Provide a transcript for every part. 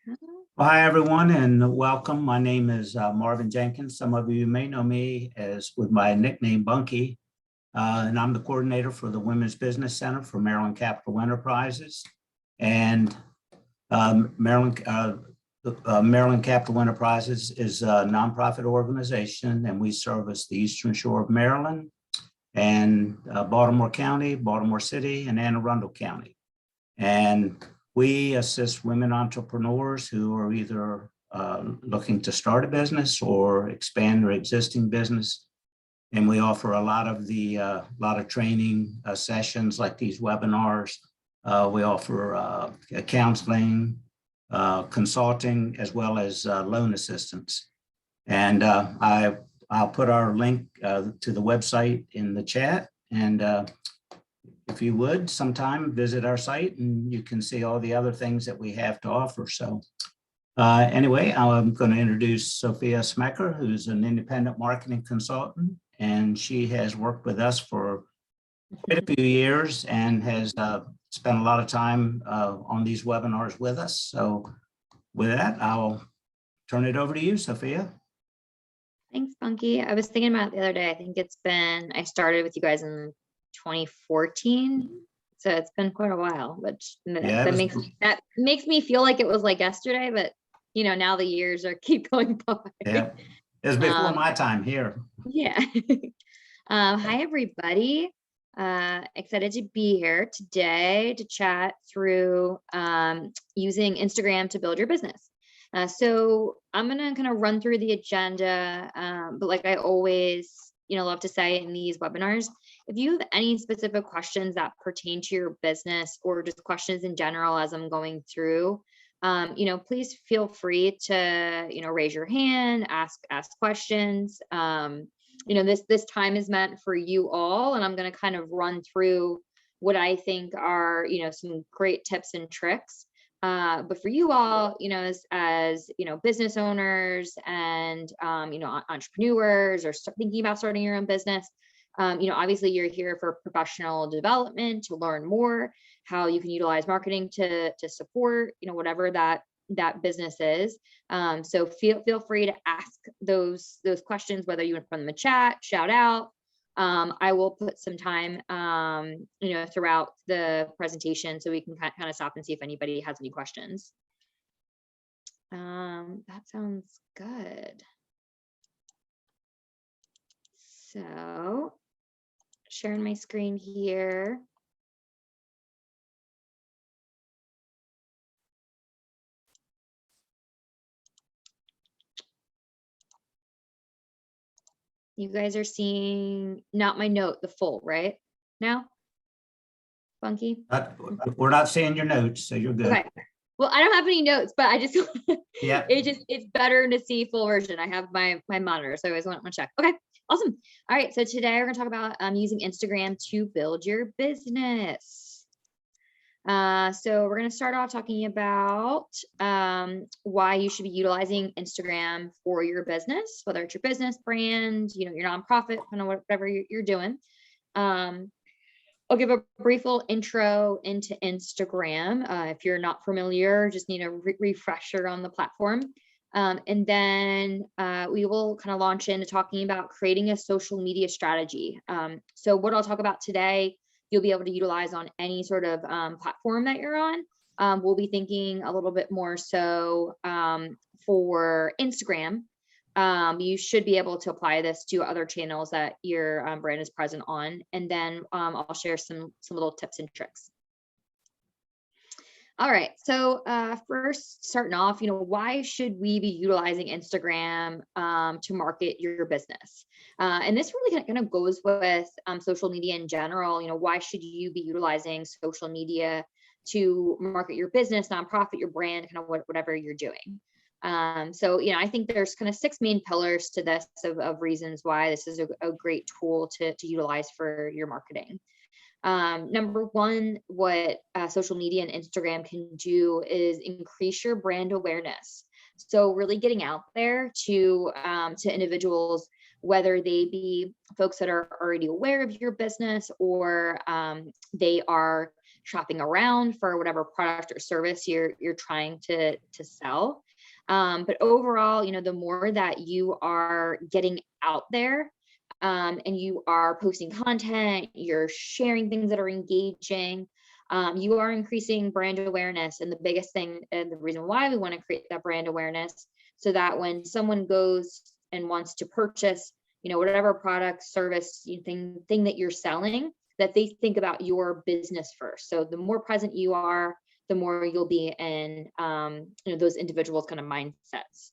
Well, hi, everyone, and welcome. My name is Marvin Jenkins. Some of you may know me as with my nickname Bunky, and I'm the coordinator for the Women's Business Center for Maryland Capital Enterprises. And Maryland Capital Enterprises is a nonprofit organization, and we service the Eastern Shore of Maryland and Baltimore County, Baltimore City, and Anne Arundel County. And we assist women entrepreneurs who are either looking to start a business or expand their existing business. And we offer a lot of training sessions like these webinars. We offer counseling, consulting, as well as loan assistance. And I'll put our link to the website in the chat. And if you would, sometime visit our site and you can see all the other things that we have to offer. So anyway, I'm going to introduce Sophia Smecker, who's an independent marketing consultant, and she has worked with us for quite a few years and has spent a lot of time on these webinars with us. So with that, I'll turn it over to you, Sophia. Thanks, Bunky. I was thinking about it the other day. I think I started with you guys in 2014, so it's been quite a while, which that makes me feel like it was like yesterday, but now the years keep going by. Yeah, it was before my time here. Yeah. Hi everybody, excited to be here today to chat through using Instagram to build your business. So I'm gonna kind of run through the agenda, but like I always love to say in these webinars, if you have any specific questions that pertain to your business or just questions in general as I'm going through, please feel free to, raise your hand, ask questions. This time is meant for you all, and I'm going to kind of run through what I think are, some great tips and tricks. But for you all, as business owners and, entrepreneurs or thinking about starting your own business, obviously you're here for professional development, to learn more, how you can utilize marketing to support, whatever that business is. So feel free to ask those questions, whether you want from the chat, shout out. I will put some time, throughout the presentation so we can kind of stop and see if anybody has any questions. That sounds good. So, sharing my screen here. You guys are seeing not my note, the full, right? Now, Bunky? We're not seeing your notes, so you're good. Okay. Well, I don't have any notes, but I just, yeah, it's better to see full version. I have my monitor, so I always want to check. Okay, awesome. All right, so today we're gonna talk about using Instagram to build your business. So we're gonna start off talking about why you should be utilizing Instagram for your business, whether it's your business brand, your nonprofit, kind of whatever you're doing. I'll give a brief little intro into Instagram. If you're not familiar, just need a refresher on the platform. And then we will kind of launch into talking about creating a social media strategy. So what I'll talk about today, you'll be able to utilize on any sort of platform that you're on. We'll be thinking a little bit more so for Instagram. You should be able to apply this to other channels that your brand is present on. And then I'll share some little tips and tricks. All right, so first starting off, why should we be utilizing Instagram to market your business? And this really kind of goes with social media in general. Why should you be utilizing social media to market your business, nonprofit, your brand, kind of whatever you're doing? So, I think there's kind of 6 main pillars to this of reasons why this is a great tool to utilize for your marketing. Number one, what social media and Instagram can do is increase your brand awareness. So really getting out there to individuals, whether they be folks that are already aware of your business or they are shopping around for whatever product or service you're trying to sell. But overall, the more that you are getting out there, and you are posting content, you're sharing things that are engaging, you are increasing brand awareness. And the biggest thing, and the reason why we want to create that brand awareness, so that when someone goes and wants to purchase, whatever product, service, thing that you're selling, that they think about your business first. So the more present you are, the more you'll be in, those individuals' kind of mindsets.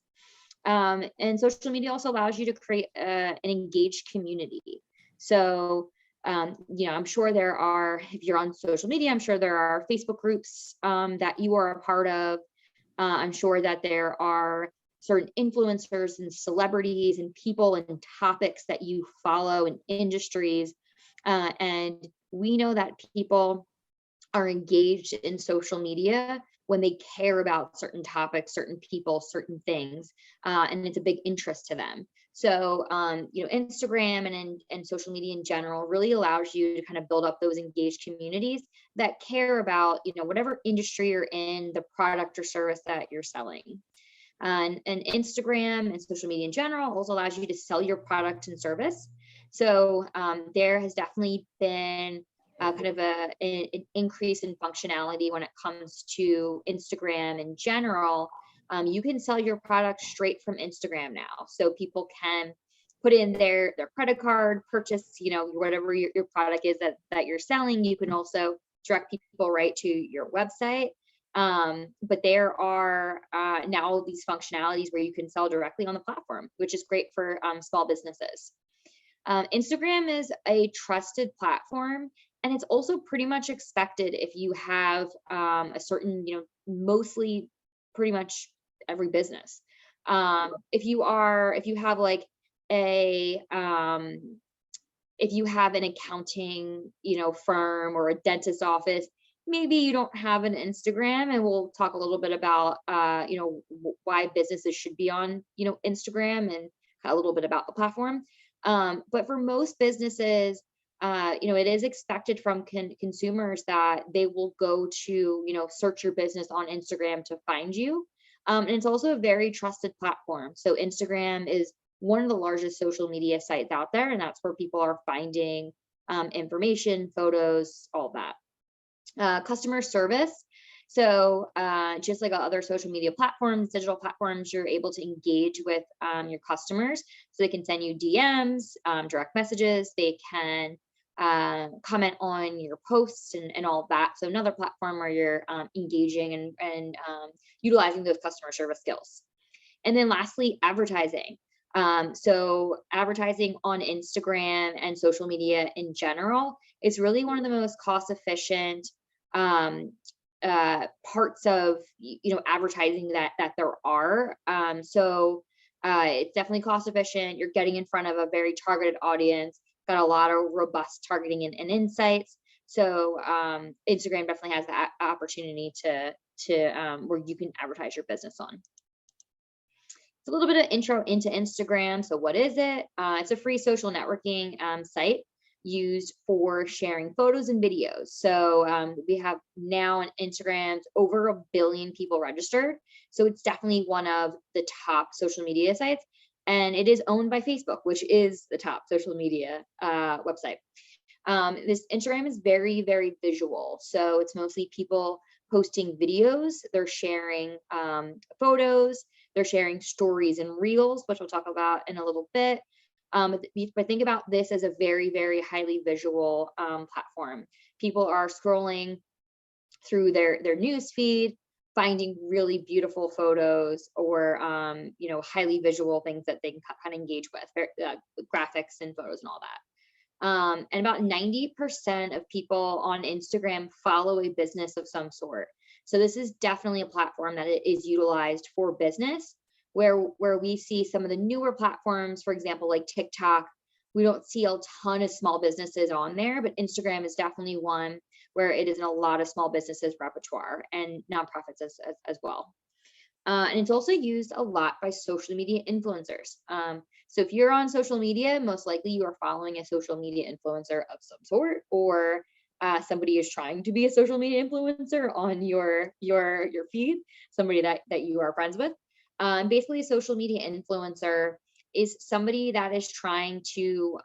And social media also allows you to create an engaged community. So, I'm sure there are, if you're on social media, I'm sure there are Facebook groups that you are a part of. I'm sure that there are certain influencers and celebrities and people and topics that you follow and industries. And we know that people are engaged in social media when they care about certain topics, certain people, certain things, and it's a big interest to them. So, Instagram and social media in general really allows you to kind of build up those engaged communities that care about, whatever industry you're in, the product or service that you're selling. And Instagram and social media in general also allows you to sell your product and service. So there has definitely been kind of an increase in functionality when it comes to Instagram in general. You can sell your product straight from Instagram now. So people can put in their credit card, purchase, whatever your product is that you're selling. You can also direct people right to your website. But there are now these functionalities where you can sell directly on the platform, which is great for small businesses. Instagram is a trusted platform, and it's also pretty much expected if you have a certain, mostly pretty much every business. If you have like if you have an accounting, firm or a dentist office, maybe you don't have an Instagram, and we'll talk a little bit about, why businesses should be on, Instagram, and a little bit about the platform. But for most businesses, it is expected from consumers that they will go to, search your business on Instagram to find you. And it's also a very trusted platform. So Instagram is one of the largest social media sites out there, and that's where people are finding information, photos, all that. Customer service. So just like other social media platforms, digital platforms, you're able to engage with your customers. So they can send you DMs, direct messages. They can comment on your posts and all of that. So another platform where you're engaging and utilizing those customer service skills. And then lastly, advertising. So advertising on Instagram and social media in general is really one of the most cost efficient parts of advertising that there are. So it's definitely cost efficient. You're getting in front of a very targeted audience, got a lot of robust targeting and insights. So Instagram definitely has that opportunity to where you can advertise your business on. It's a little bit of intro into Instagram. So what is it? It's a free social networking site used for sharing photos and videos. So we have now on Instagram over 1 billion people registered. So it's definitely one of the top social media sites, and it is owned by Facebook, which is the top social media website. This Instagram is very, very visual. So it's mostly people posting videos. They're sharing photos. They're sharing stories and reels, which we'll talk about in a little bit. But think about this as a very, very highly visual platform. People are scrolling through their news feed, finding really beautiful photos or highly visual things that they can kind of engage with, graphics and photos and all that. And about 90% of people on Instagram follow a business of some sort. So this is definitely a platform that is utilized for business, where we see some of the newer platforms, for example, like TikTok. We don't see a ton of small businesses on there, but Instagram is definitely one where it is in a lot of small businesses repertoire and nonprofits as well. And it's also used a lot by social media influencers. So if you're on social media, most likely you are following a social media influencer of some sort, or somebody is trying to be a social media influencer on your feed, somebody that you are friends with. Basically, a social media influencer is somebody that is trying to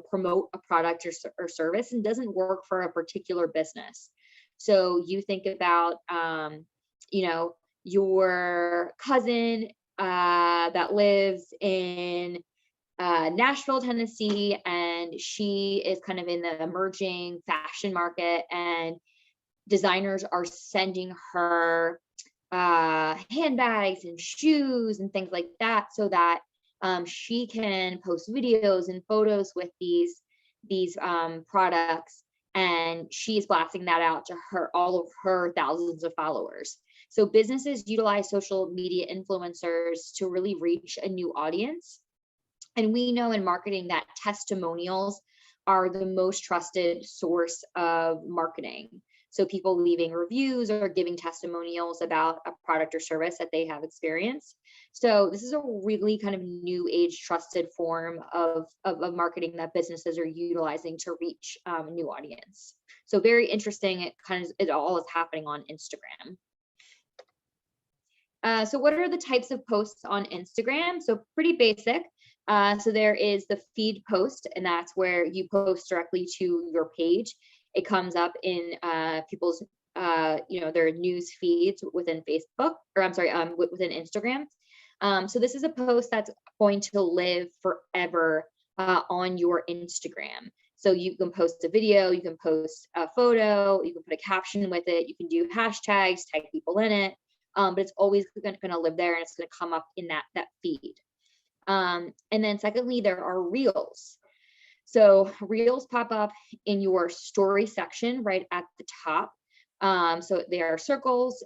promote a product or service and doesn't work for a particular business. So you think about your cousin that lives in Nashville, Tennessee, and she is kind of in the emerging fashion market, and designers are sending her handbags and shoes and things like that, so that she can post videos and photos with these products, and she's blasting that out to all of her thousands of followers. So businesses utilize social media influencers to really reach a new audience. And we know in marketing that testimonials are the most trusted source of marketing. So people leaving reviews or giving testimonials about a product or service that they have experienced. So this is a really kind of new age trusted form of marketing that businesses are utilizing to reach a new audience. So very interesting. It all is happening on Instagram. So what are the types of posts on Instagram? So pretty basic. So there is the feed post, and that's where you post directly to your page. It comes up in people's, their news feeds within Facebook, or I'm sorry, within Instagram. So this is a post that's going to live forever on your Instagram. So you can post a video, you can post a photo, you can put a caption with it, you can do hashtags, tag people in it, but it's always going to live there, and it's going to come up in that feed. And then secondly, there are reels. So reels pop up in your story section right at the top. So there are circles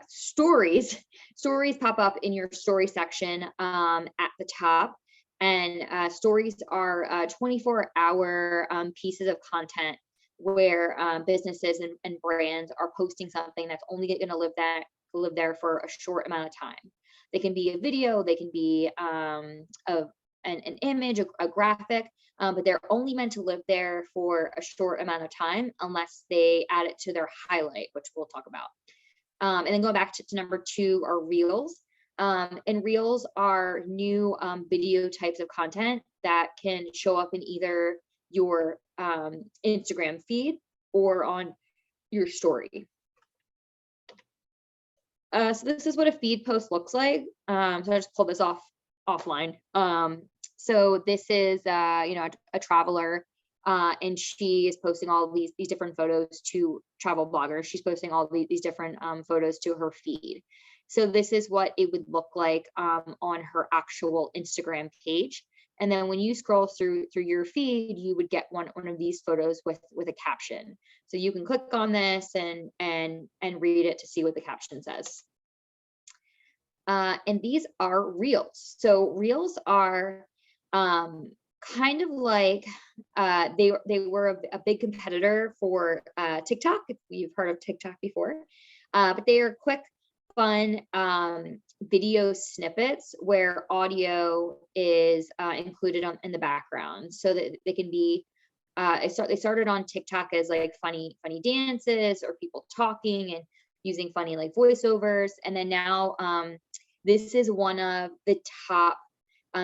stories. Stories pop up in your story section at the top. And stories are 24-hour pieces of content where businesses and brands are posting something that's only going to live there for a short amount of time. They can be a video, they can be an image, a graphic, but they're only meant to live there for a short amount of time unless they add it to their highlight, which we'll talk about. And then going back to number 2 are reels. And reels are new video types of content that can show up in either your Instagram feed or on your story. So this is what a feed post looks like. So I just pulled this offline. So this is a traveler, and she is posting all these different photos to travel bloggers. She's posting all these different photos to her feed. So this is what it would look like on her actual Instagram page. And then when you scroll through your feed, you would get one of these photos with a caption. So you can click on this and read it to see what the caption says. And these are reels. So reels are kind of like they were a big competitor for TikTok, if you've heard of TikTok before, but they are quick, fun video snippets where audio is included in the background, so that they can be they started on TikTok as like funny dances or people talking and using funny like voiceovers, and then now this is one of the top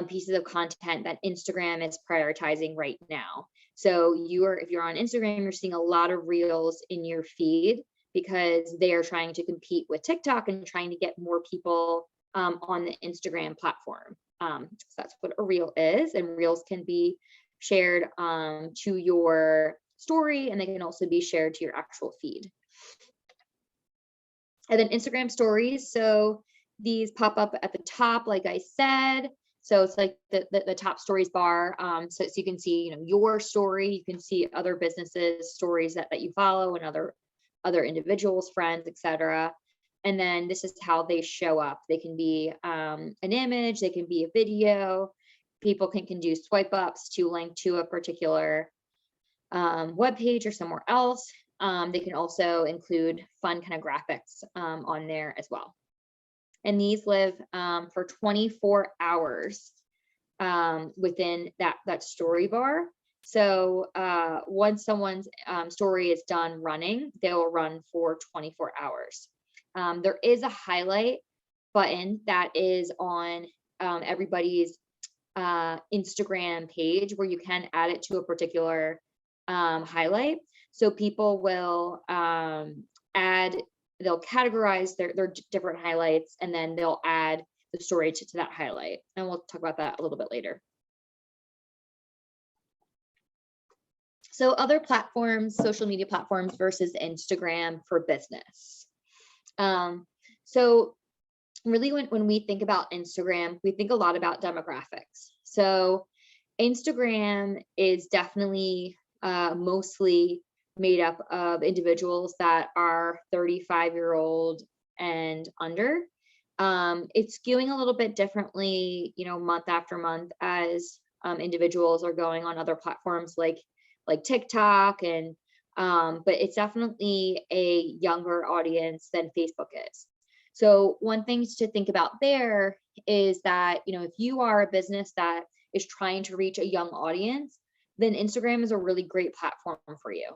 pieces of content that Instagram is prioritizing right now. So if you're on Instagram, you're seeing a lot of reels in your feed because they are trying to compete with TikTok and trying to get more people on the Instagram platform. So that's what a reel is, and reels can be shared to your story, and they can also be shared to your actual feed. And then Instagram stories. So these pop up at the top, like I said. So it's like the top stories bar. So you can see, your story. You can see other businesses' stories that you follow, and other individuals, friends, etc. And then this is how they show up. They can be an image, they can be a video. People can do swipe ups to link to a particular web page or somewhere else. They can also include fun kind of graphics on there as well. And these live for 24 hours within that story bar. So once someone's story is done running, they will run for 24 hours. There is a highlight button that is on everybody's Instagram page where you can add it to a particular highlight. So people will they'll categorize their different highlights, and then they'll add the story to that highlight. And we'll talk about that a little bit later. So other platforms, social media platforms versus Instagram for business. So really when we think about Instagram, we think a lot about demographics. So Instagram is definitely mostly made up of individuals that are 35-year-old and under. It's skewing a little bit differently, month after month as individuals are going on other platforms like TikTok and but it's definitely a younger audience than Facebook is. So one thing to think about there is that, if you are a business that is trying to reach a young audience, then Instagram is a really great platform for you.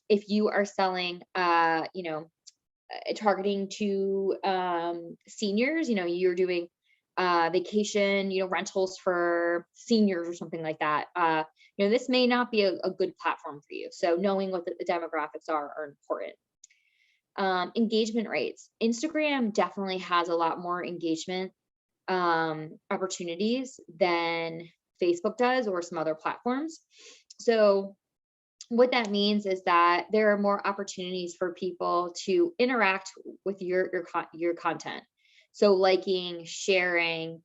If you are selling, targeting to seniors, you're doing vacation, rentals for seniors or something like that. This may not be a good platform for you. So knowing what the demographics are important. Engagement rates. Instagram definitely has a lot more engagement opportunities than Facebook does or some other platforms. So what that means is that there are more opportunities for people to interact with your content. So liking, sharing,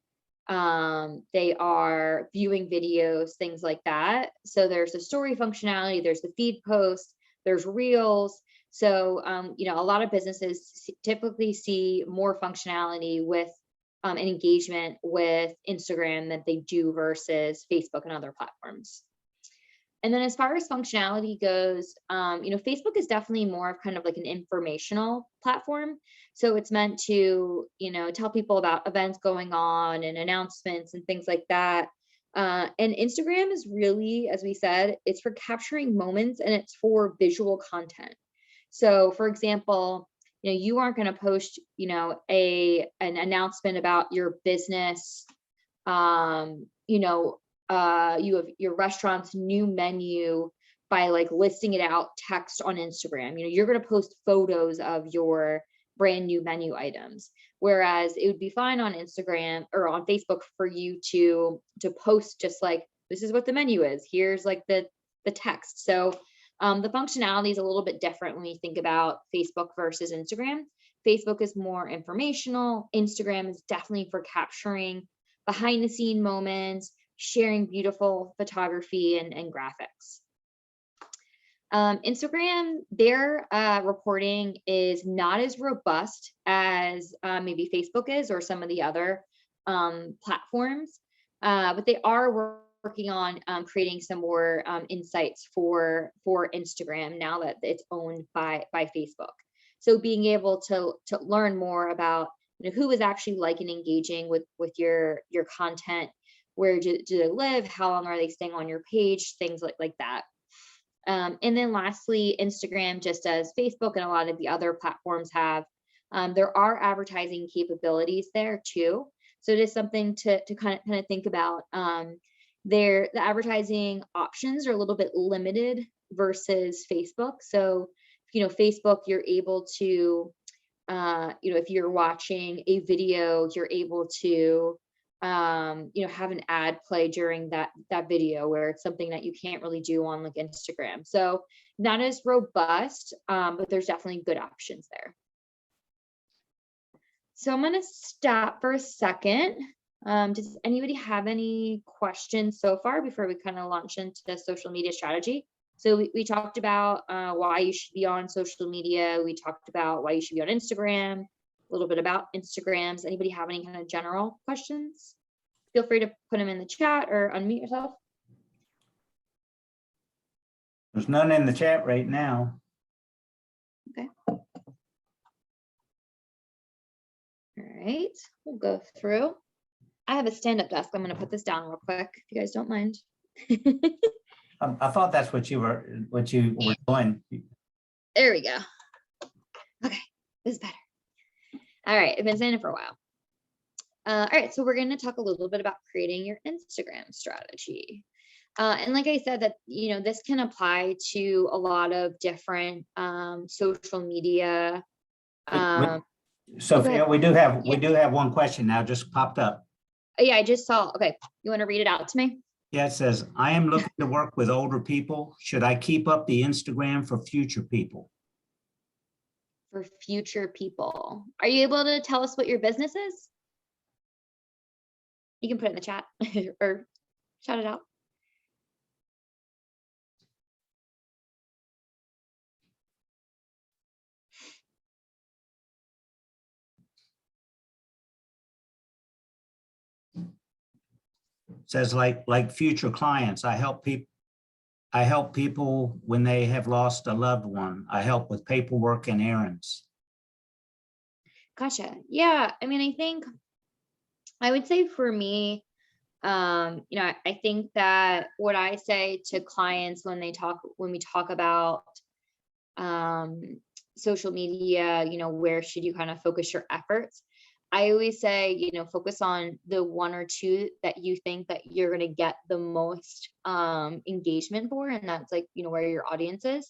they are viewing videos, things like that. So there's the story functionality, there's the feed post, there's reels. So, a lot of businesses typically see more functionality with an engagement with Instagram than they do versus Facebook and other platforms. And then as far as functionality goes, Facebook is definitely more of kind of like an informational platform. So it's meant to, tell people about events going on and announcements and things like that. And Instagram is really, as we said, it's for capturing moments and it's for visual content. So for example, you aren't going to post, an announcement about your business, you have your restaurant's new menu by listing it out text on Instagram. You're going to post photos of your brand new menu items, whereas it would be fine on Instagram or on Facebook for you to post just like, this is what the menu is, here's the text. So the functionality is a little bit different when we think about Facebook versus Instagram. Facebook is more informational. Instagram is definitely for capturing behind the scene moments, sharing beautiful photography and graphics. Instagram, their reporting is not as robust as maybe Facebook is or some of the other platforms, but they are working on creating some more insights for Instagram now that it's owned by Facebook. So being able to learn more about who is actually liking and engaging with your content, where do they live, how long are they staying on your page, things like that. And then lastly, Instagram, just as Facebook and a lot of the other platforms have, there are advertising capabilities there too. So it is something to kind of think about. The advertising options are a little bit limited versus Facebook. So, Facebook, you're able to, if you're watching a video, you're able to, have an ad play during that video, where it's something that you can't really do on Instagram. So not as robust, but there's definitely good options there. So I'm going to stop for a second. Does anybody have any questions so far before we kind of launch into the social media strategy? So we talked about why you should be on social media. We talked about why you should be on Instagram, a little bit about Instagrams. Anybody have any kind of general questions? Feel free to put them in the chat or unmute yourself. There's none in the chat right now. Okay. All right, we'll go through. I have a stand-up desk. I'm going to put this down real quick, if you guys don't mind. I thought that's what you were doing. There we go. Okay, this is better. All right, I've been saying it for a while. All right, so we're going to talk a little bit about creating your Instagram strategy. And like I said, that this can apply to a lot of different social media. Sophia, we do have one question now just popped up. Yeah, I just saw. Okay, you want to read it out to me? Yeah, it says, I am looking to work with older people. Should I keep up the Instagram for future people? For future people. Are you able to tell us what your business is? You can put it in the chat or shout it out. It says like future clients. I help people when they have lost a loved one. I help with paperwork and errands. Gotcha. Yeah. I mean, I would say for me, I think that what I say to clients when we talk about social media, where should you kind of focus your efforts? I always say, focus on the one or two that you think that you're going to get the most engagement for. And that's like, where your audience is.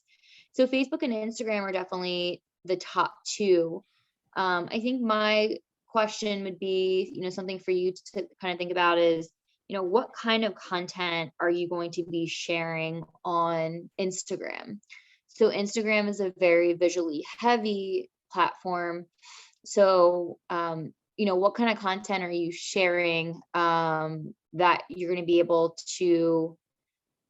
So Facebook and Instagram are definitely the top two. I think my question would be, something for you to kind of think about is, what kind of content are you going to be sharing on Instagram? So Instagram is a very visually heavy platform. So, what kind of content are you sharing that you're going to be able to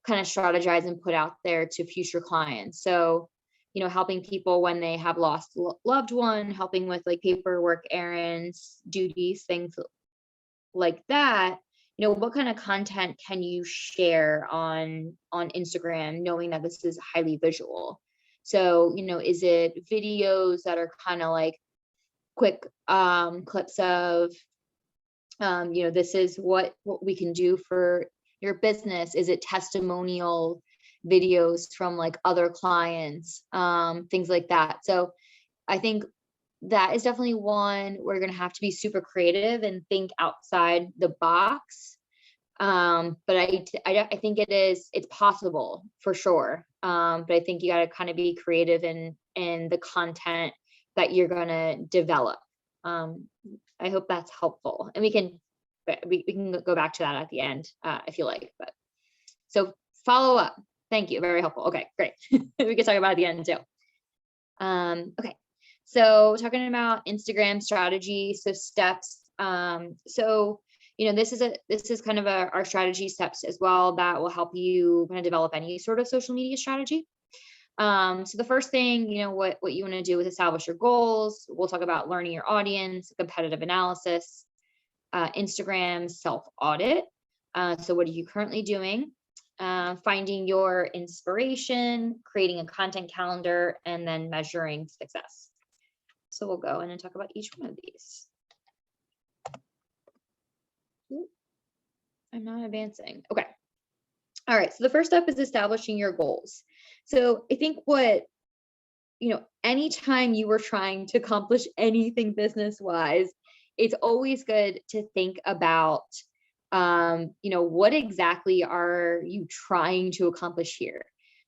kind of strategize and put out there to future clients? So, helping people when they have lost loved one, helping with like paperwork, errands, duties, things like that. What kind of content can you share on Instagram, knowing that this is highly visual? So, is it videos that are kind of like quick clips of, this is what we can do for your business? Is it testimonial videos from like other clients, things like that? So I think that is definitely one we're going to have to be super creative and think outside the box. But I think it's possible for sure. But I think you got to kind of be creative in the content that you're going to develop. I hope that's helpful, and we can go back to that at the end if you like. But so follow up. Thank you. Very helpful. Okay, great. We can talk about it at the end too. Okay. So talking about Instagram strategy, so steps. This is kind of our strategy steps as well that will help you kind of develop any sort of social media strategy. So the first thing, what you want to do is establish your goals. We'll talk about learning your audience, competitive analysis, Instagram self-audit. So what are you currently doing? Finding your inspiration, creating a content calendar, and then measuring success. So we'll go in and talk about each one of these. Ooh, I'm not advancing. Okay. All right. So the first step is establishing your goals. So I think anytime you are trying to accomplish anything business-wise, it's always good to think about, what exactly are you trying to accomplish here?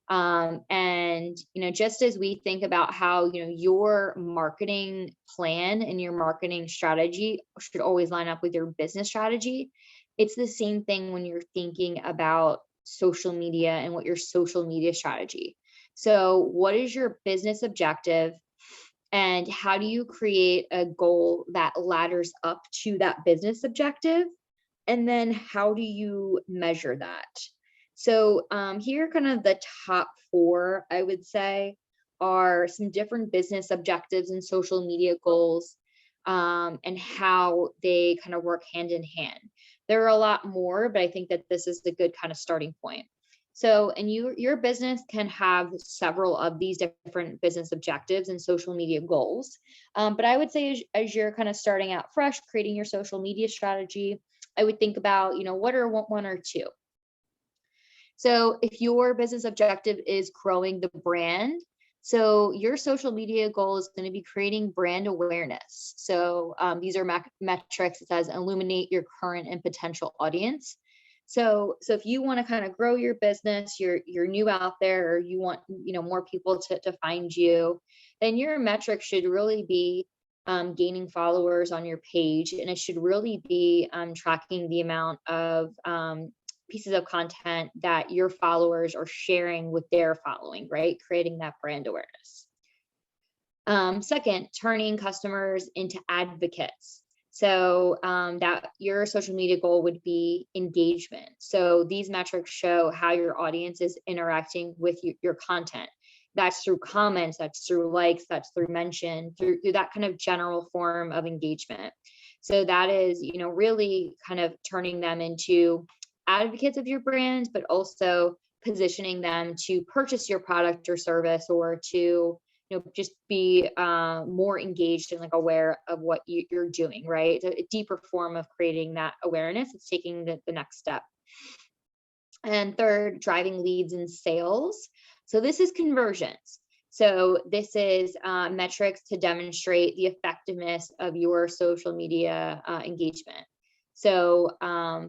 And just as we think about how, your marketing plan and your marketing strategy should always line up with your business strategy, it's the same thing when you're thinking about social media and what your social media strategy. So what is your business objective, and how do you create a goal that ladders up to that business objective? And then how do you measure that? So here are kind of the top 4, I would say, are some different business objectives and social media goals, and how they kind of work hand in hand. There are a lot more, but I think that this is a good kind of starting point. So, and your business can have several of these different business objectives and social media goals. But I would say as you're kind of starting out fresh, creating your social media strategy, I would think about, what are one or two. So if your business objective is growing the brand, so your social media goal is going to be creating brand awareness. So these are metrics. It says illuminate your current and potential audience. So if you want to kind of grow your business, you're new out there, or you want more people to find you, then your metric should really be gaining followers on your page, and it should really be tracking the amount of pieces of content that your followers are sharing with their following, right? Creating that brand awareness. Second, turning customers into advocates. So that your social media goal would be engagement. So these metrics show how your audience is interacting with your content. That's through comments, that's through likes, that's through mention, through that kind of general form of engagement. So that is, really kind of turning them into advocates of your brand, but also positioning them to purchase your product or service, or to just be more engaged and like aware of what you're doing, right? It's a deeper form of creating that awareness. It's taking the next step. And third, driving leads and sales. So this is conversions. So this is metrics to demonstrate the effectiveness of your social media engagement. So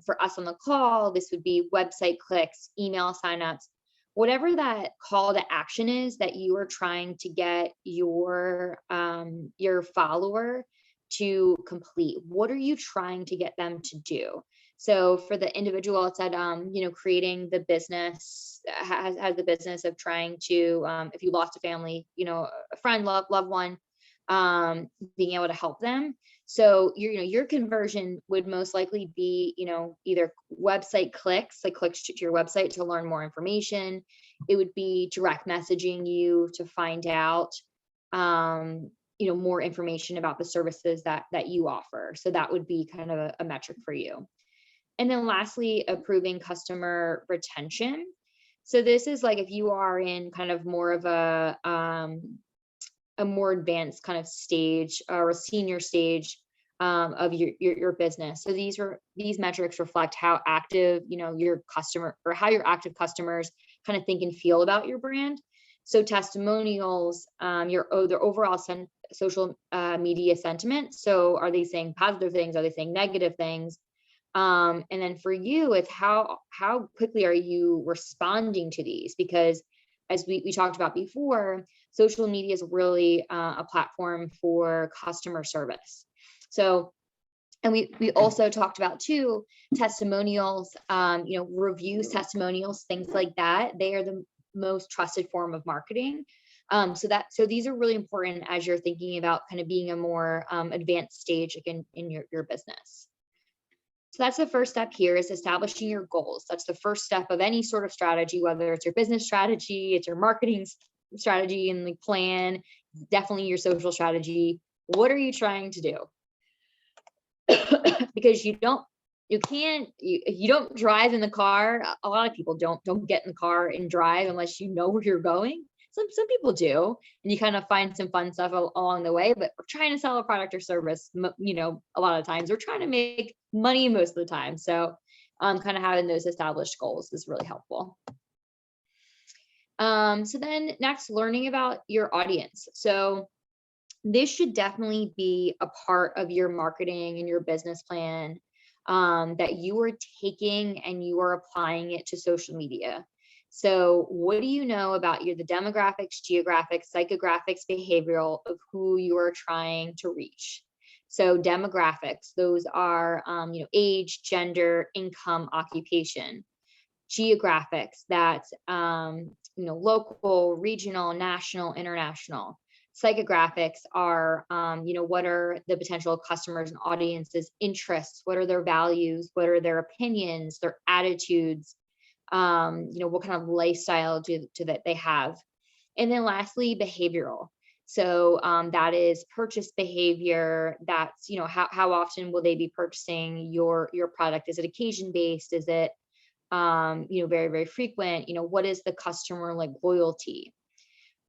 for us on the call, this would be website clicks, email signups, whatever that call to action is that you are trying to get your follower to complete. What are you trying to get them to do? So for the individual, it said, creating the business has the business of trying to, if you lost a family, a friend, loved one, being able to help them. So your conversion would most likely be, either website clicks, like clicks to your website to learn more information. It would be direct messaging you to find out, more information about the services that you offer. So that would be kind of a metric for you. And then lastly, improving customer retention. So this is like if you are in kind of more of a more advanced kind of stage, or a senior stage of your business. So these metrics reflect how active your customer, or how your active customers kind of think and feel about your brand. So testimonials, their overall social media sentiment. So are they saying positive things? Are they saying negative things? And then for you, it's how quickly are you responding to these? Because as we talked about before, social media is really a platform for customer service. So, and we also talked about too, testimonials, reviews, testimonials, things like that. They are the most trusted form of marketing. So these are really important as you're thinking about kind of being a more advanced stage in your business. So that's the first step here, is establishing your goals. That's the first step of any sort of strategy, whether it's your business strategy, it's your marketing strategy and the plan, definitely your social strategy. What are you trying to do? Because you don't drive in the car. A lot of people don't get in the car and drive unless you know where you're going. Some people do, and you kind of find some fun stuff along the way, but we're trying to sell a product or service, a lot of times we're trying to make money most of the time. So kind of having those established goals is really helpful. So then next, learning about your audience. So this should definitely be a part of your marketing and your business plan, that you are taking and you are applying it to social media. So what do you know about the demographics, geographics, psychographics, behavioral of who you are trying to reach? So demographics, those are, age, gender, income, occupation. Geographics, that's, local, regional, national, international. Psychographics are, what are the potential customers and audiences' interests? What are their values? What are their opinions, their attitudes? What kind of lifestyle do that they have? And then lastly, behavioral. So that is purchase behavior. That's, how often will they be purchasing your product? Is it occasion based? Is it, very, very frequent? What is the customer like loyalty?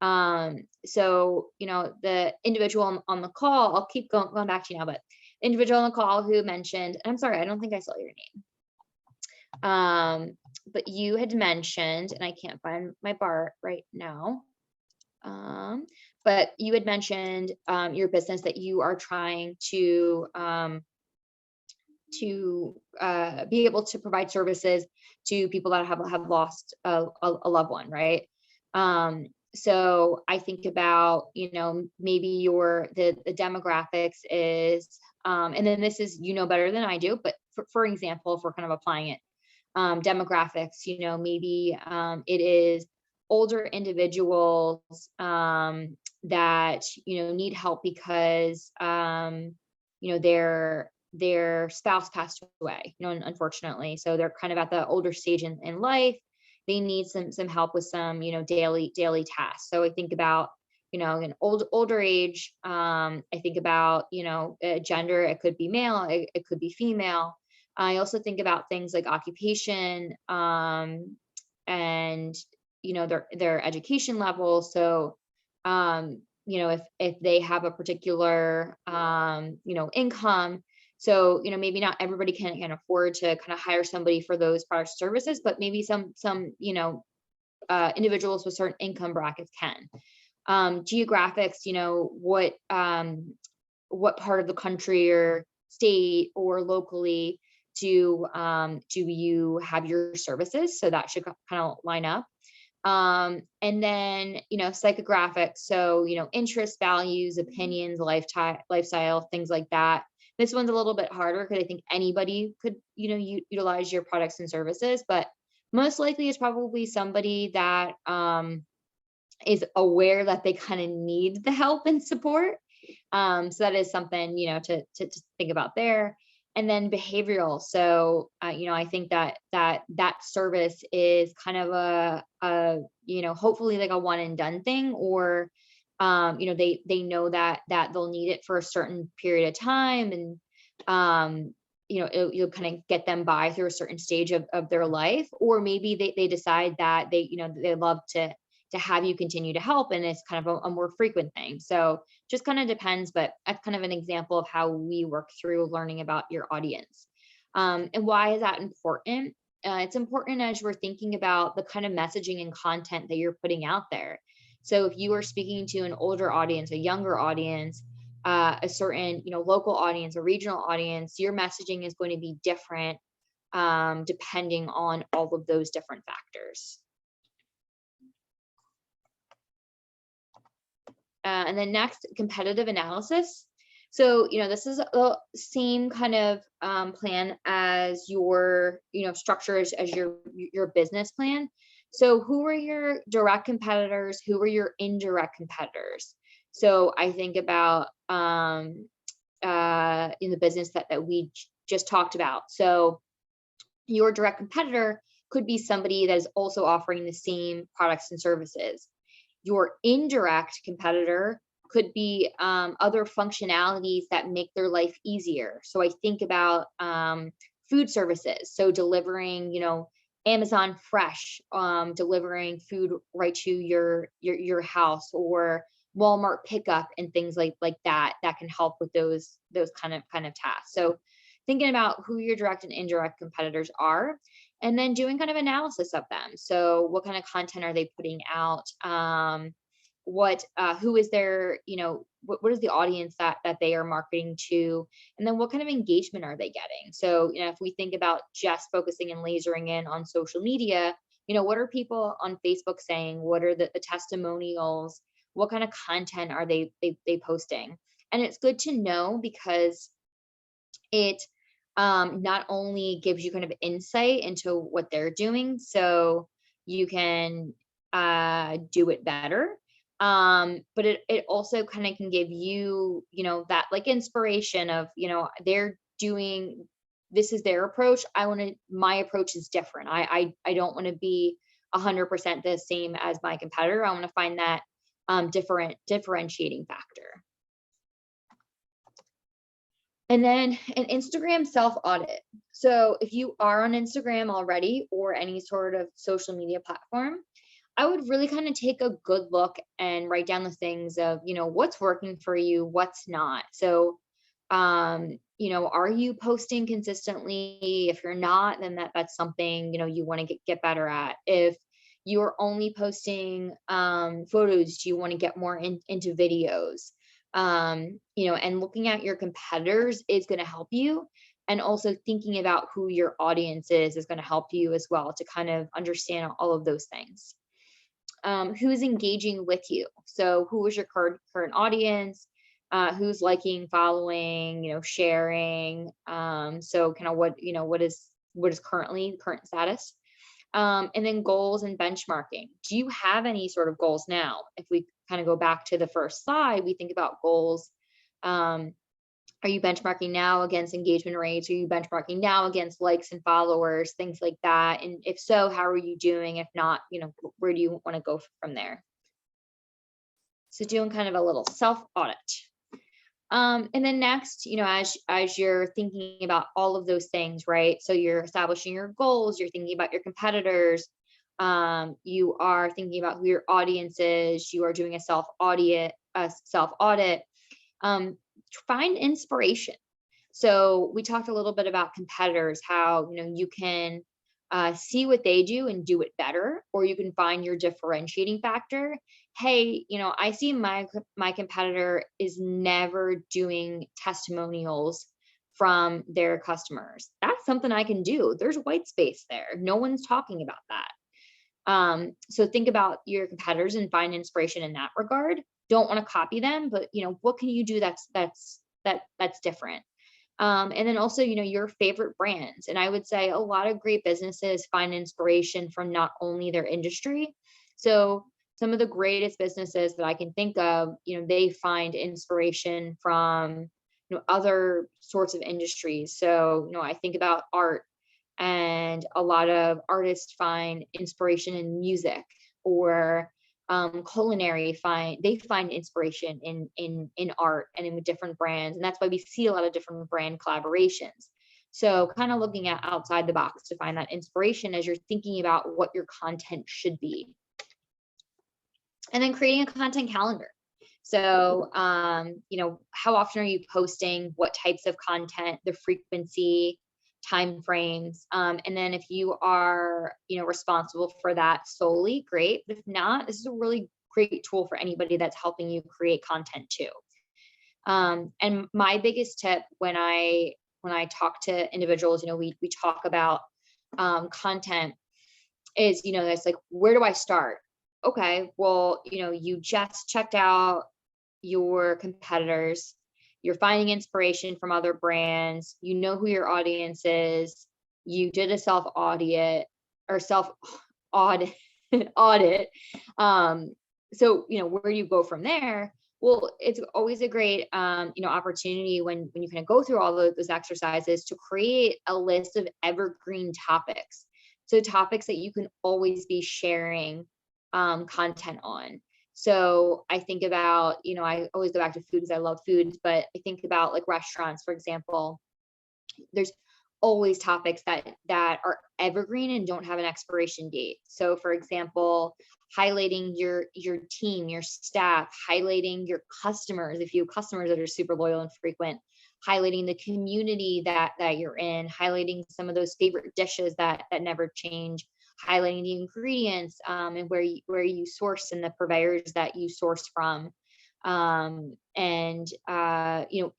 So, the individual on the call, I'll keep going back to you now, but individual on the call who mentioned, and I'm sorry, I don't think I saw your name. but you had mentioned, and I can't find my bar right now, but you had mentioned your business that you are trying to be able to provide services to people that have lost a loved one, right? So I think about, maybe the demographics is, and then this is, better than I do, but for example, if we're kind of applying it, demographics, maybe it is older individuals that, need help because, their spouse passed away, unfortunately. So they're kind of at the older stage in life. They need some help with some, daily tasks. So I think about, an older age. I think about, gender. It could be male. It could be female. I also think about things like occupation, and their education level. So if they have a particular income. So, maybe not everybody can afford to kind of hire somebody for those products or services, but maybe some individuals with certain income brackets can. Geographics, what part of the country or state or locally do you have your services? So that should kind of line up. And then, psychographics. So, interests, values, opinions, lifestyle, things like that. This one's a little bit harder because I think anybody could, utilize your products and services, but most likely it's probably somebody that is aware that they kind of need the help and support. So that is something, to think about there. And then behavioral. So, I think that service is kind of hopefully like a one and done thing, or, they know that they'll need it for a certain period of time. And, you'll kind of get them by through a certain stage of their life, or maybe they decide that they love to have you continue to help, and it's kind of a more frequent thing. So just kind of depends, but that's kind of an example of how we work through learning about your audience. And why is that important? It's important as we're thinking about the kind of messaging and content that you're putting out there. So if you are speaking to an older audience, a younger audience, a certain local audience, a regional audience, your messaging is going to be different depending on all of those different factors. And then next, competitive analysis. So, this is the same kind of plan as your, structure as your business plan. So who are your direct competitors? Who are your indirect competitors? So I think about in the business that we just talked about. So your direct competitor could be somebody that is also offering the same products and services. Your indirect competitor could be other functionalities that make their life easier. So I think about food services. So delivering, Amazon Fresh, delivering food right to your house, or Walmart pickup and things like that can help with those kind of tasks. So thinking about who your direct and indirect competitors are, and then doing kind of analysis of them. So what kind of content are they putting out? Who is their, what is the audience that they are marketing to? And then what kind of engagement are they getting? So, if we think about just focusing and lasering in on social media, what are people on Facebook saying? What are the testimonials? What kind of content are they posting? And it's good to know because it not only gives you kind of insight into what they're doing, so you can do it better. But it also kind of can give you, that like inspiration of, they're doing, this is their approach. My approach is different. I don't want to be 100% the same as my competitor. I want to find that differentiating factor. And then an Instagram self-audit. So if you are on Instagram already or any sort of social media platform, I would really kind of take a good look and write down the things of, what's working for you, what's not. So Are you posting consistently? If you're not, then that's something, you want to get better at. If you're only posting photos, do you want to get more into videos? And looking at your competitors is going to help you. And also thinking about who your audience is going to help you as well to kind of understand all of those things. Who's engaging with you? So who is your current audience? Who's liking, following, sharing? So kind of what is current status? And then goals and benchmarking. Do you have any sort of goals now? If we kind of go back to the first slide, we think about goals. Are you benchmarking now against engagement rates? Are you benchmarking now against likes and followers, things like that? And if so, how are you doing? If not, where do you want to go from there? So doing kind of a little self-audit. And then next, as you're thinking about all of those things, right? So you're establishing your goals, you're thinking about your competitors, you are thinking about who your audience is, you are doing a self-audit, find inspiration. So we talked a little bit about competitors, how, you can see what they do and do it better, or you can find your differentiating factor. Hey, I see my competitor is never doing testimonials from their customers. That's something I can do. There's white space there. No one's talking about that. So think about your competitors and find inspiration in that regard. Don't want to copy them, but what can you do that's different? And then also, your favorite brands. And I would say a lot of great businesses find inspiration from not only their industry. So some of the greatest businesses that I can think of, they find inspiration from, other sorts of industries. So, I think about art, and a lot of artists find inspiration in music, or culinary find inspiration in art and in different brands. And that's why we see a lot of different brand collaborations. So kind of looking at outside the box to find that inspiration as you're thinking about what your content should be. And then creating a content calendar. So, how often are you posting, what types of content, the frequency, time frames. And then if you are, responsible for that solely, great. But if not, this is a really great tool for anybody that's helping you create content too. And my biggest tip when I talk to individuals, we talk about content is, it's like, where do I start? Okay, well, you just checked out your competitors, you're finding inspiration from other brands, who your audience is, you did a self-audit or self-audit audit. So, where do you go from there? Well, it's always a great, opportunity when you kind of go through all those exercises to create a list of evergreen topics. So topics that you can always be sharing content on. So I think about, I always go back to food because I love food, but I think about like restaurants, for example. There's always topics that are evergreen and don't have an expiration date. So for example, highlighting your team, your staff, highlighting your customers, if you have customers that are super loyal and frequent, highlighting the community that you're in, highlighting some of those favorite dishes that never change, highlighting the ingredients and where you source and the purveyors that you source from, and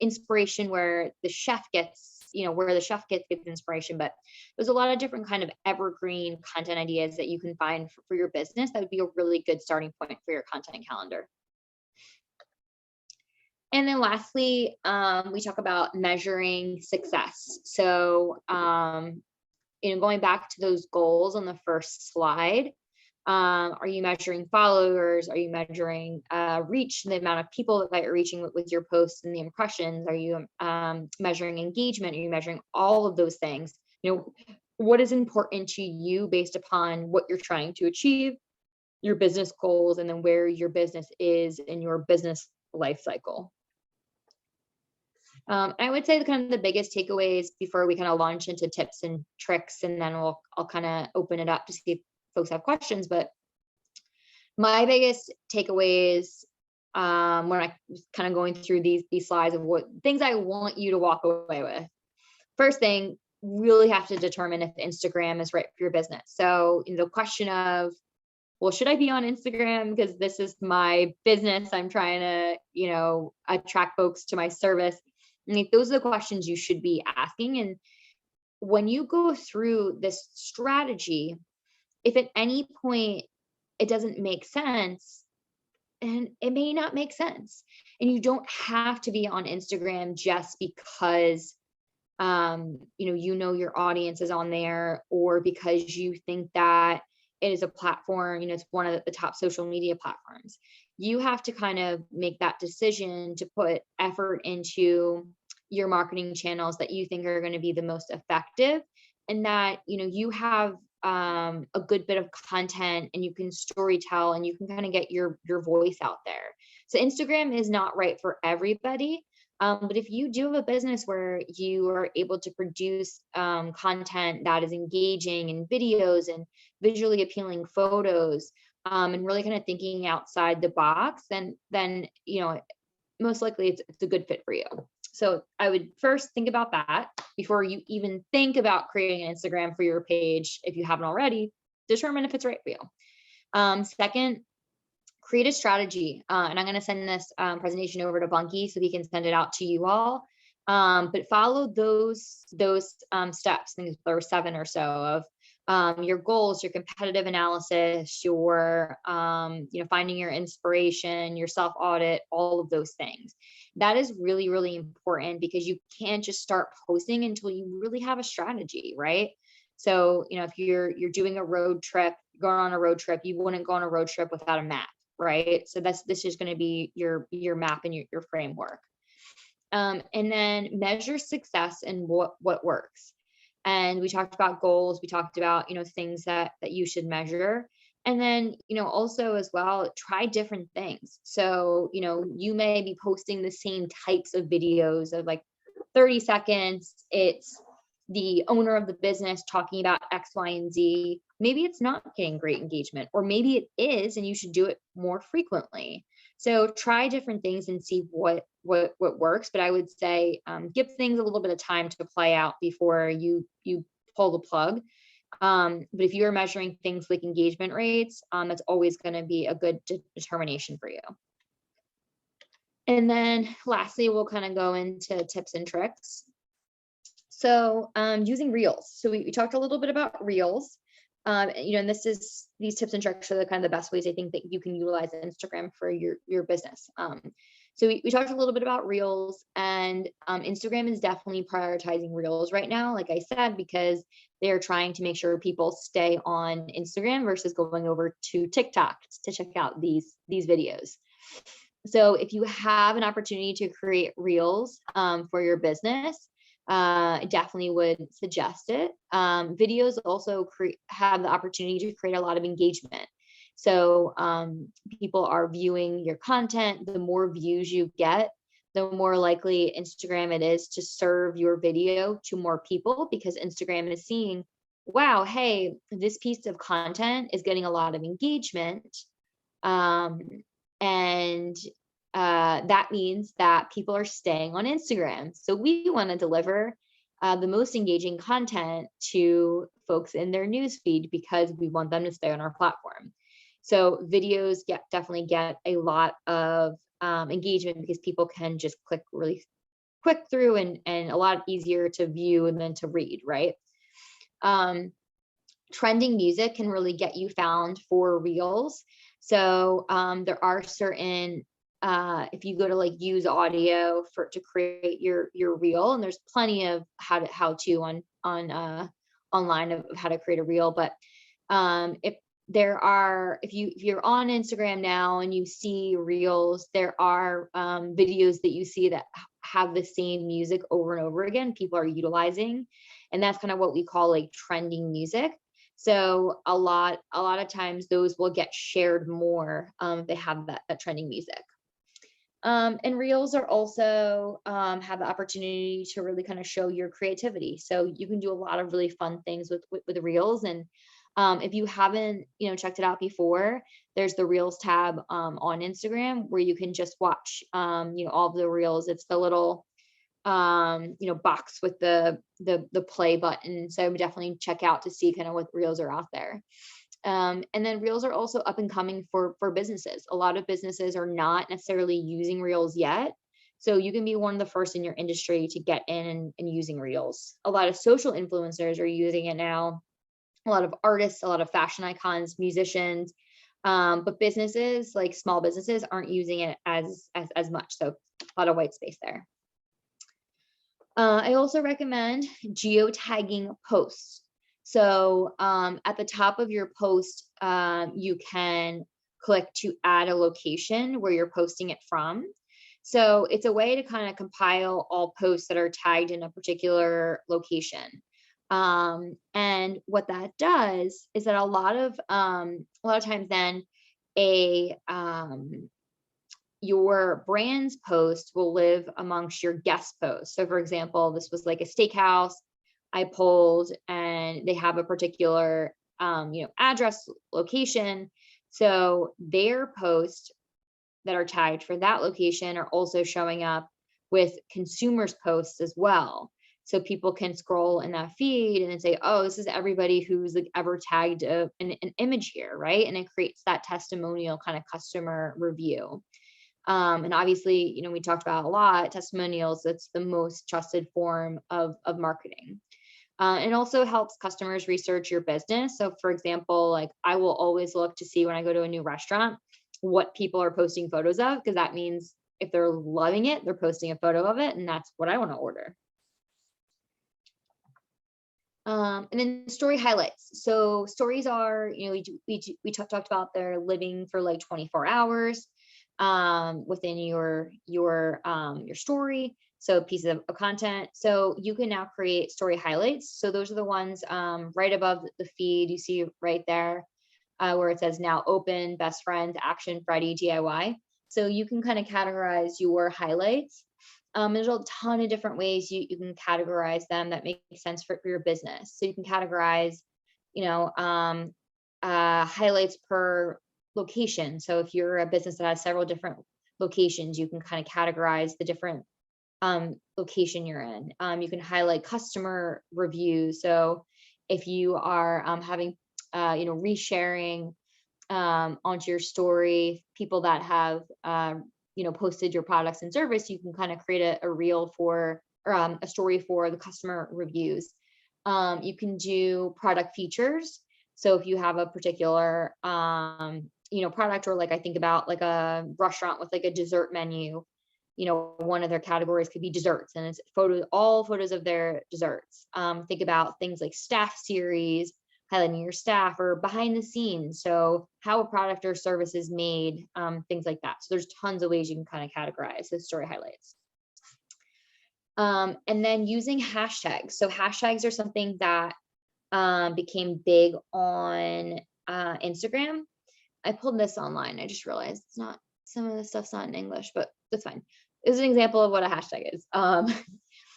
inspiration where the chef gets inspiration. But there's a lot of different kind of evergreen content ideas that you can find for your business that would be a really good starting point for your content calendar. And then lastly, we talk about measuring success. So going back to those goals on the first slide, are you measuring followers? Are you measuring reach, the amount of people that you're reaching with your posts and the impressions? Are you measuring engagement? Are you measuring all of those things? What is important to you based upon what you're trying to achieve, your business goals, and then where your business is in your business life cycle. I would say the biggest takeaways before we kind of launch into tips and tricks, and then I'll kind of open it up to see if folks have questions. But my biggest takeaways when I was kind of going through these slides of what things I want you to walk away with. First thing, really have to determine if Instagram is right for your business. So the question of, well, should I be on Instagram because this is my business? I'm trying to, attract folks to my service. I mean, those are the questions you should be asking. And when you go through this strategy, if at any point it doesn't make sense, and it may not make sense, and you don't have to be on Instagram just because your audience is on there, or because you think that it is a platform, it's one of the top social media platforms. You have to kind of make that decision to put effort into your marketing channels that you think are going to be the most effective, and that you have a good bit of content, and you can story tell, and you can kind of get your voice out there. So Instagram is not right for everybody. But if you do have a business where you are able to produce content that is engaging, and videos and visually appealing photos, and really kind of thinking outside the box, then most likely it's a good fit for you. So I would first think about that before you even think about creating an Instagram for your page. If you haven't already, determine if it's right for you. Second, create a strategy. And I'm going to send this presentation over to Bunky so he can send it out to you all. But follow those steps. I think there were 7 or so of your goals, your competitive analysis, your finding your inspiration, your self audit, all of those things. That is really, really important, because you can't just start posting until you really have a strategy, right? So, if you're doing a road trip, going on a road trip, you wouldn't go on a road trip without a map, right? So this is going to be your map and your framework. And then measure success and what works. And we talked about goals. We talked about, things that you should measure. And then, also as well, try different things. So, you may be posting the same types of videos of like 30 seconds. It's the owner of the business talking about X, Y, and Z. Maybe it's not getting great engagement, or maybe it is, and you should do it more frequently. So try different things and see what works. But I would say give things a little bit of time to play out before you pull the plug. But if you're measuring things like engagement rates, that's always going to be a good determination for you. And then lastly, we'll kind of go into tips and tricks. So using Reels. So we talked a little bit about Reels. And these tips and tricks are the kind of the best ways I think that you can utilize Instagram for your business. So we talked a little bit about Reels, and Instagram is definitely prioritizing Reels right now, like I said, because they're trying to make sure people stay on Instagram versus going over to TikTok to check out these videos. So if you have an opportunity to create Reels for your business, I definitely would suggest it. Videos also have the opportunity to create a lot of engagement. So people are viewing your content. The more views you get, the more likely Instagram it is to serve your video to more people, because Instagram is seeing, wow, hey, this piece of content is getting a lot of engagement. And that means that people are staying on Instagram. So we want to deliver the most engaging content to folks in their newsfeed, because we want them to stay on our platform. So videos definitely get a lot of engagement, because people can just click really quick through, and a lot easier to view and then to read, right? Trending music can really get you found for Reels. So there are certain if you go to like use audio to create your reel, and there's plenty of how to on online of how to create a reel. But if you're on Instagram now and you see reels, there are videos that you see that have the same music over and over again, people are utilizing, and that's kind of what we call like trending music. So a lot of times those will get shared more if they have that trending music. And reels are also have the opportunity to really kind of show your creativity. So you can do a lot of really fun things with reels. And If you haven't, checked it out before, there's the Reels tab on Instagram where you can just watch, all of the Reels. It's the little, box with the play button. So definitely check out to see kind of what Reels are out there. And then Reels are also up and coming for businesses. A lot of businesses are not necessarily using Reels yet. So you can be one of the first in your industry to get in and using Reels. A lot of social influencers are using it now. A lot of artists, a lot of fashion icons, musicians, but businesses, like small businesses, aren't using it as much. So a lot of white space there. I also recommend geotagging posts. So at the top of your post, you can click to add a location where you're posting it from. So it's a way to kind of compile all posts that are tagged in a particular location. And what that does is that a lot of times then your brand's post will live amongst your guest posts. So for example, this was like a steakhouse I pulled and they have a particular address, location. So their posts that are tagged for that location are also showing up with consumers' posts as well. So people can scroll in that feed and then say, oh, this is everybody who's like ever tagged an image here, right? And it creates that testimonial kind of customer review. And obviously, we talked about a lot, testimonials, that's the most trusted form of marketing. It also helps customers research your business. So for example, like I will always look to see when I go to a new restaurant, what people are posting photos of, because that means if they're loving it, they're posting a photo of it, and that's what I want to order. And then story highlights. So stories are, we talked about they're living for like 24 hours within your story. So pieces of content. So you can now create story highlights. So those are the ones right above the feed. You see right there where it says now open, best friends, action, Friday, DIY. So you can kind of categorize your highlights. There's a ton of different ways you can categorize them that make sense for your business. So you can categorize, highlights per location. So if you're a business that has several different locations, you can kind of categorize the different location you're in. You can highlight customer reviews. So if you are having, resharing onto your story, people that have, posted your products and service, you can kind of create a reel for, or a story for the customer reviews. You can do product features. So if you have a particular, product, or like I think about like a restaurant with like a dessert menu, one of their categories could be desserts, and it's all photos of their desserts. Think about things like staff series, highlighting your staff, or behind the scenes. So how a product or service is made, things like that. So there's tons of ways you can kind of categorize the story highlights. And then using hashtags. So hashtags are something that became big on Instagram. I pulled this online. I just realized some of the stuff's not in English, but that's fine. This is an example of what a hashtag is.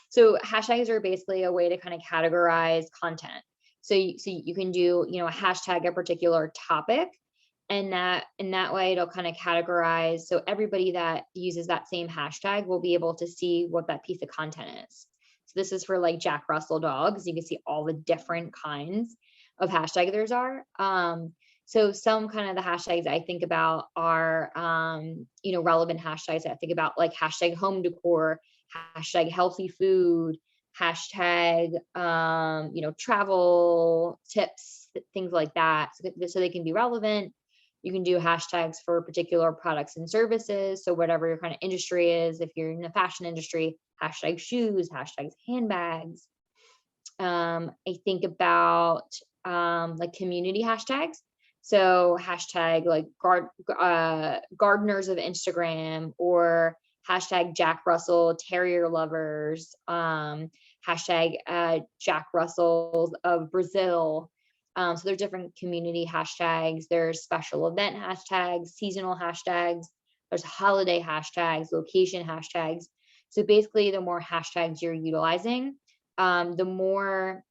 So hashtags are basically a way to kind of categorize content. So you can do, a hashtag a particular topic, and in that way it'll kind of categorize. So everybody that uses that same hashtag will be able to see what that piece of content is. So this is for like Jack Russell dogs. You can see all the different kinds of hashtag there's are. So some kind of the hashtags I think about are, relevant hashtags. I think about like hashtag home decor, hashtag healthy food, hashtag, travel tips, things like that. So they can be relevant. You can do hashtags for particular products and services. So whatever your kind of industry is, if you're in the fashion industry, hashtag shoes, hashtags handbags. I think about like community hashtags. So hashtag like gardeners of Instagram, or hashtag Jack Russell terrier lovers, hashtag Jack Russells of Brazil. So there's different community hashtags. There's special event hashtags, seasonal hashtags. There's holiday hashtags, location hashtags. So basically, the more hashtags you're utilizing, the more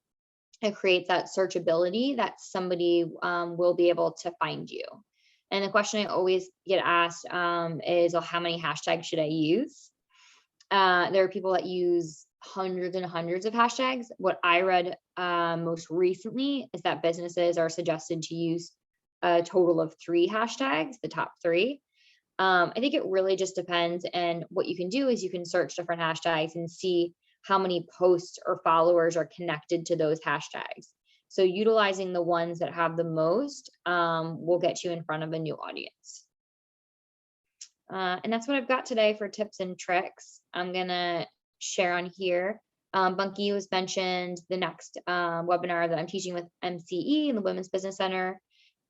it creates that searchability that somebody will be able to find you. And the question I always get asked is, well, how many hashtags should I use? There are people that use hundreds and hundreds of hashtags. What I read most recently is that businesses are suggested to use a total of 3 hashtags, the top 3. I think it really just depends. And what you can do is you can search different hashtags and see how many posts or followers are connected to those hashtags. So utilizing the ones that have the most will get you in front of a new audience. And that's what I've got today for tips and tricks. I'm going to share on here. Bunky was mentioned. The next webinar that I'm teaching with MCE and the Women's Business Center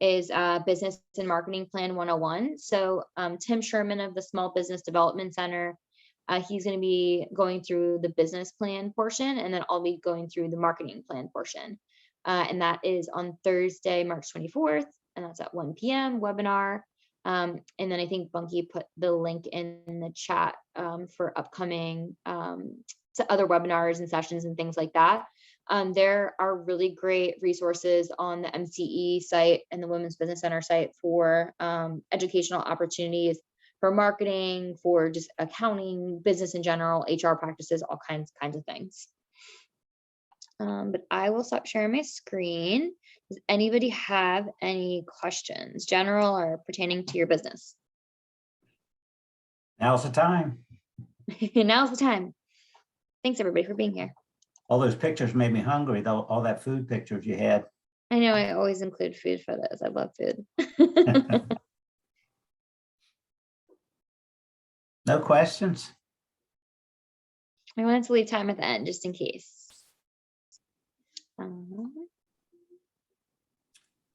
is Business and Marketing Plan 101. So Tim Sherman of the Small Business Development Center, he's going to be going through the business plan portion, and then I'll be going through the marketing plan portion. And that is on Thursday, March 24th, and that's at 1 p.m. webinar. And then I think Bunky put the link in the chat for upcoming other webinars and sessions and things like that. There are really great resources on the MCE site and the Women's Business Center site for educational opportunities for marketing, for just accounting, business in general, HR practices, all kinds of things. But I will stop sharing my screen. Does anybody have any questions, general or pertaining to your business? Now's the time. Now's the time. Thanks everybody for being here. All those pictures made me hungry, though, all that food pictures you had. I know I always include food for those. I love food. No questions? I wanted to leave time at the end just in case.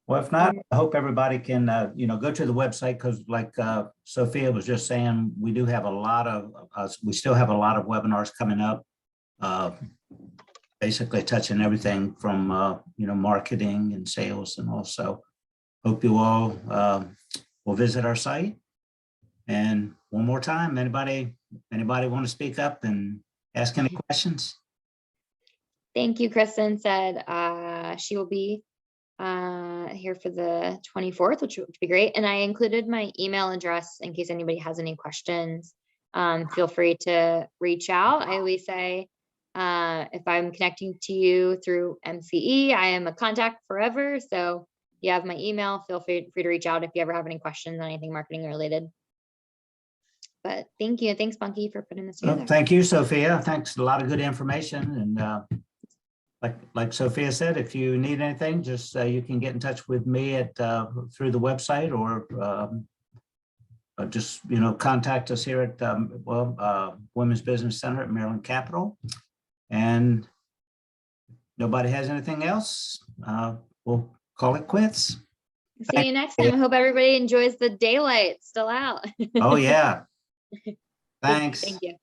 Well, if not, I hope everybody can, go to the website, because like Sophia was just saying, we do have a lot of, we still have a lot of webinars coming up, basically touching everything from, marketing and sales, and also hope you all will visit our site. And one more time, anybody want to speak up and ask any questions? Thank you. Kristen said she will be here for the 24th, which would be great. And I included my email address in case anybody has any questions. Feel free to reach out. I always say, if I'm connecting to you through MCE, I am a contact forever. So you have my email, feel free to reach out if you ever have any questions on anything marketing related. But thank you. Thanks, Bunky, for putting this together. Well, thank you, Sophia. Thanks. A lot of good information. And like Sophia said, if you need anything, just you can get in touch with me at through the website, or just contact us here at Women's Business Center at Maryland Capital. And nobody has anything else, we'll call it quits. See you next time. I hope everybody enjoys the daylight still out. Oh yeah. Thanks. Thank you.